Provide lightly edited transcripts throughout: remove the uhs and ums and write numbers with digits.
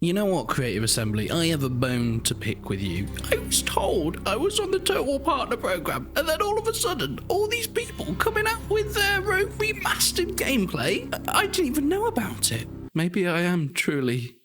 You know what, Creative Assembly? I have a bone to pick with you. I was told I was on the Total War Partner Program, and then all of a sudden, all these people coming out with their own remastered gameplay. I didn't even know about it. Maybe I am truly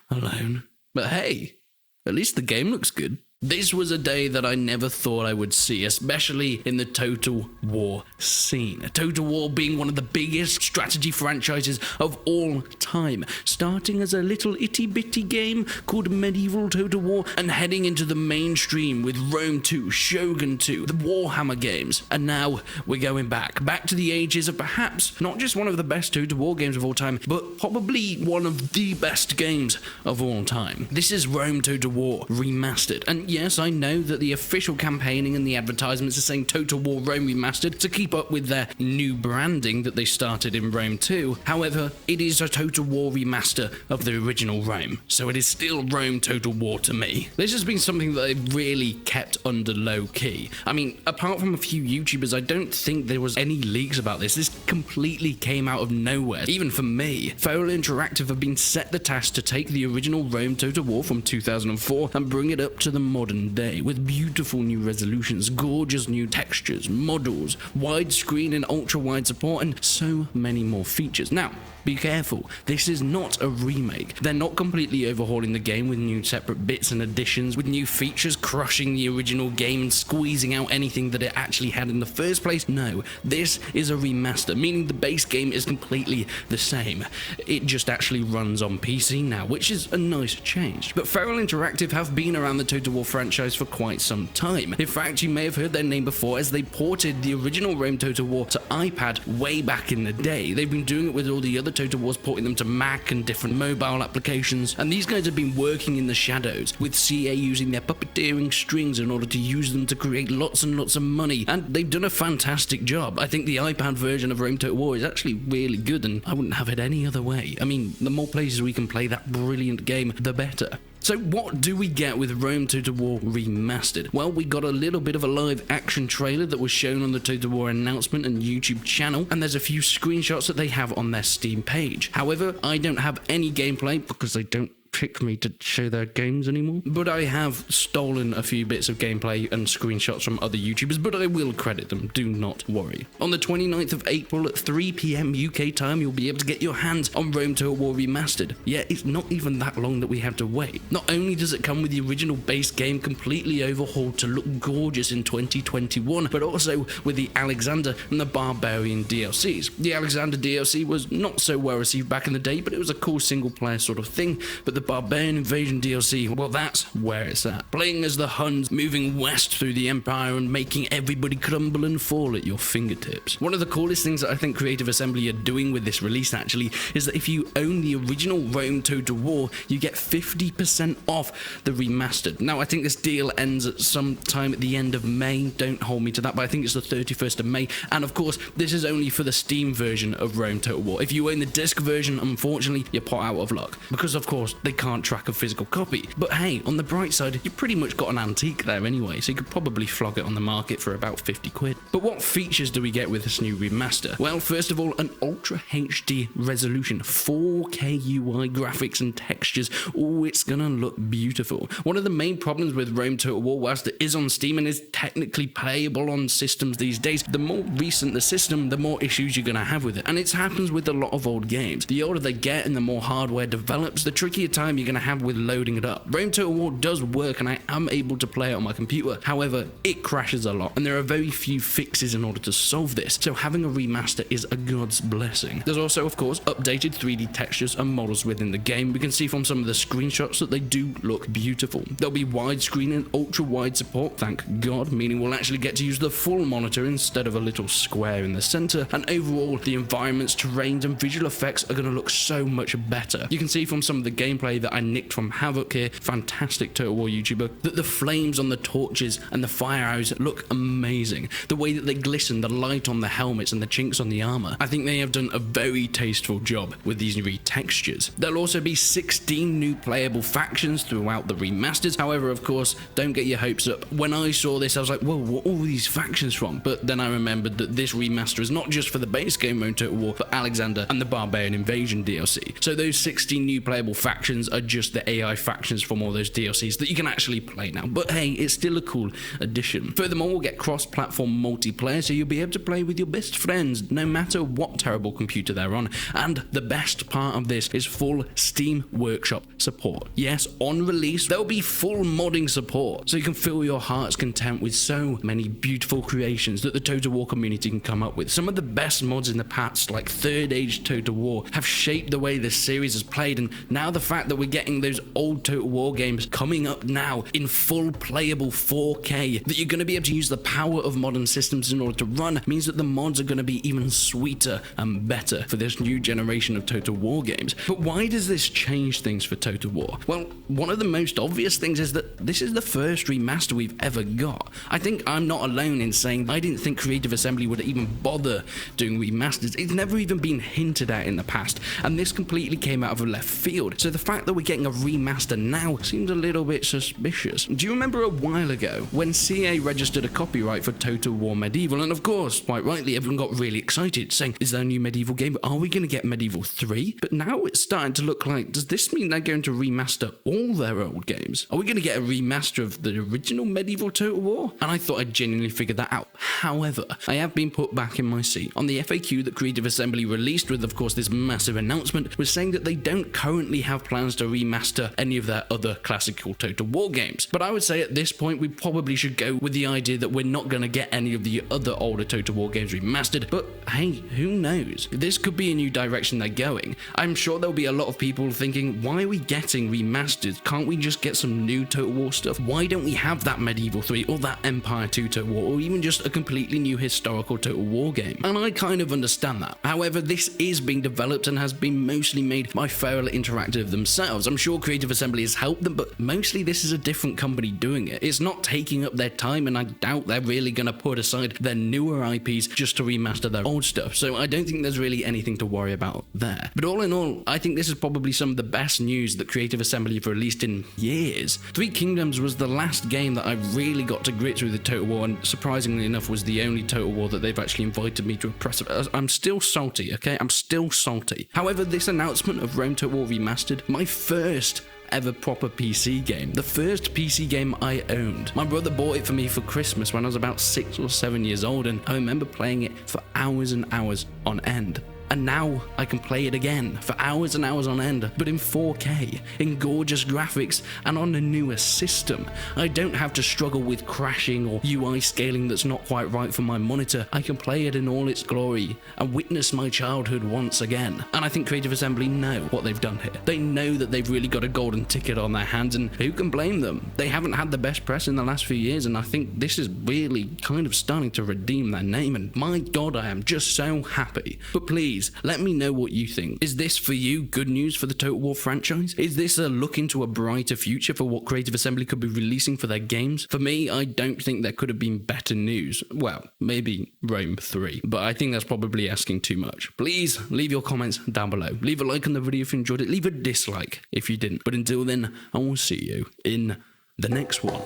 alone. But hey, at least the game looks good. This was a day that I never thought I would see, especially in the Total War scene. Total War being one of the biggest strategy franchises of all time, starting as a little itty-bitty game called Medieval Total War and heading into the mainstream with Rome 2, Shogun 2, the Warhammer games. And now we're going back to the ages of perhaps not just one of the best Total War games of all time, but probably one of the best games of all time. This is Rome Total War Remastered, and yes, I know that the official campaigning and the advertisements are saying Total War Rome Remastered to keep up with their new branding that they started in Rome 2. However, it is a Total War remaster of the original Rome, so it is still Rome Total War to me. This has been something that they've really kept under low key. I mean, apart from a few YouTubers, I don't think there was any leaks about this. This completely came out of nowhere, even for me. Feral Interactive have been set the task to take the original Rome Total War from 2004 and bring it up to the modern day with beautiful new resolutions, gorgeous new textures, models, widescreen and ultra-wide support, and so many more features. Now, be careful, this is not a remake. They're not completely overhauling the game with new separate bits and additions, with new features crushing the original game and squeezing out anything that it actually had in the first place. No, this is a remaster, meaning the base game is completely the same. It just actually runs on PC now, which is a nice change. But Feral Interactive have been around the Total War franchise for quite some time. In fact, you may have heard their name before as they ported the original Rome Total War to iPad way back in the day. They've been doing it with all the other Total Wars, porting them to Mac and different mobile applications, and these guys have been working in the shadows, with CA using their puppeteering strings in order to use them to create lots and lots of money, and they've done a fantastic job. I think the iPad version of Rome Total War is actually really good, and I wouldn't have it any other way. I mean, the more places we can play that brilliant game, the better. So what do we get with Rome Total War Remastered? Well, we got a little bit of a live action trailer that was shown on the Total War announcement and YouTube channel, and there's a few screenshots that they have on their Steam page. However, I don't have any gameplay because they don't pick me to show their games anymore, but I have stolen a few bits of gameplay and screenshots from other YouTubers, but I will credit them, do not worry. On the 29th of April at 3 PM UK time, you'll be able to get your hands on Rome Total War Remastered. Yeah, it's not even that long that we have to wait. Not only does it come with the original base game completely overhauled to look gorgeous in 2021, but also with the Alexander and the Barbarian DLCs. The Alexander DLC was not so well received back in the day, but it was a cool single player sort of thing, but the Barbarian Invasion DLC, well, that's where it's at. Playing as the Huns, moving west through the Empire and making everybody crumble and fall at your fingertips. One of the coolest things that I think Creative Assembly are doing with this release actually is that if you own the original Rome Total War, you get 50% off the remastered. Now, I think this deal ends at some time at the end of May. Don't hold me to that, but I think it's the 31st of May. And of course, this is only for the Steam version of Rome Total War. If you own the disc version, unfortunately, you're put out of luck. Because of course, they can't track a physical copy. But hey, on the bright side, you pretty much got an antique there anyway, so you could probably flog it on the market for about 50 quid. But what features do we get with this new remaster? Well, first of all, an Ultra HD resolution, 4K UI graphics and textures. Oh, it's gonna look beautiful. One of the main problems with Rome Total War, whilst it is on Steam and is technically playable on systems these days, the more recent the system, the more issues you're gonna have with it. And it happens with a lot of old games. The older they get and the more hardware develops, the trickier time you're going to have with loading it up. Rome Total War does work and I am able to play it on my computer. However, it crashes a lot and there are very few fixes in order to solve this, so having a remaster is a god's blessing. There's also, of course, updated 3D textures and models within the game. We can see from some of the screenshots that they do look beautiful. There'll be widescreen and ultra-wide support, thank God, meaning we'll actually get to use the full monitor instead of a little square in the center, and overall, the environments, terrains, and visual effects are going to look so much better. You can see from some of the gameplay that I nicked from HAVOC here, fantastic Total War YouTuber, that the flames on the torches and the fire arrows look amazing. The way that they glisten, the light on the helmets and the chinks on the armor. I think they have done a very tasteful job with these new textures. There'll also be 16 new playable factions throughout the remasters. However, of course, don't get your hopes up. When I saw this, I was like, whoa, what are all these factions from? But then I remembered that this remaster is not just for the base game Rome Total War, but Alexander and the Barbarian Invasion DLC. So those 16 new playable factions weapons are just the AI factions from all those DLCs that you can actually play now. But hey, it's still a cool addition. Furthermore, we'll get cross-platform multiplayer, so you'll be able to play with your best friends no matter what terrible computer they're on. And the best part of this is full Steam Workshop support. Yes, on release, there'll be full modding support, so you can fill your heart's content with so many beautiful creations that the Total War community can come up with. Some of the best mods in the past, like Third Age Total War, have shaped the way this series has played, and now the fact that we're getting those old Total War games coming up now in full playable 4K, that you're going to be able to use the power of modern systems in order to run, means that the mods are going to be even sweeter and better for this new generation of Total War games. But why does this change things for Total War? Well, one of the most obvious things is that this is the first remaster we've ever got. I think I'm not alone in saying I didn't think Creative Assembly would even bother doing remasters. It's never even been hinted at in the past, and this completely came out of left field. So the fact that we're getting a remaster now seems a little bit suspicious. Do you remember a while ago when CA registered a copyright for Total War Medieval? And of course, quite rightly, everyone got really excited, saying, is there a new Medieval game? Are we going to get Medieval 3? But now it's starting to look like, does this mean they're going to remaster all their old games? Are we going to get a remaster of the original Medieval Total War? And I thought I'd genuinely figured that out. However, I have been put back in my seat. On the FAQ that Creative Assembly released with, of course, this massive announcement, was saying that they don't currently have plans to remaster any of their other classical Total War games. But I would say at this point, we probably should go with the idea that we're not going to get any of the other older Total War games remastered. But hey, who knows? This could be a new direction they're going. I'm sure there'll be a lot of people thinking, why are we getting remastered? Can't we just get some new Total War stuff? Why don't we have that Medieval 3 or that Empire 2 Total War, or even just a completely new historical Total War game? And I kind of understand that. However, this is being developed and has been mostly made by Feral Interactive themselves. I'm sure Creative Assembly has helped them, but mostly this is a different company doing it. It's not taking up their time, and I doubt they're really going to put aside their newer IPs just to remaster their old stuff. So I don't think there's really anything to worry about there. But all in all, I think this is probably some of the best news that Creative Assembly have released in years. Three Kingdoms was the last game that I really got to grips with the Total War, and surprisingly enough was the only Total War that they've actually invited me to a press. I'm still salty, okay? I'm still salty. However, this announcement of Rome Total War Remastered, my first ever proper PC game, the first PC game I owned. My brother bought it for me for Christmas when I was about 6 or 7 years old, and I remember playing it for hours and hours on end. And now I can play it again for hours and hours on end, but in 4K, in gorgeous graphics, and on a newer system. I don't have to struggle with crashing or UI scaling that's not quite right for my monitor. I can play it in all its glory and witness my childhood once again. And I think Creative Assembly know what they've done here. They know that they've really got a golden ticket on their hands, and who can blame them? They haven't had the best press in the last few years, and I think this is really kind of starting to redeem their name, and my god, I am just so happy. But please, let me know what you think. Is this for you good news for the Total War franchise? Is this a look into a brighter future for what Creative Assembly could be releasing for their games? For me, I don't think there could have been better news. Well, maybe Rome 3, but I think that's probably asking too much. Please leave your comments down below. Leave a like on the video if you enjoyed it. Leave a dislike if you didn't. But until then, I will see you in the next one.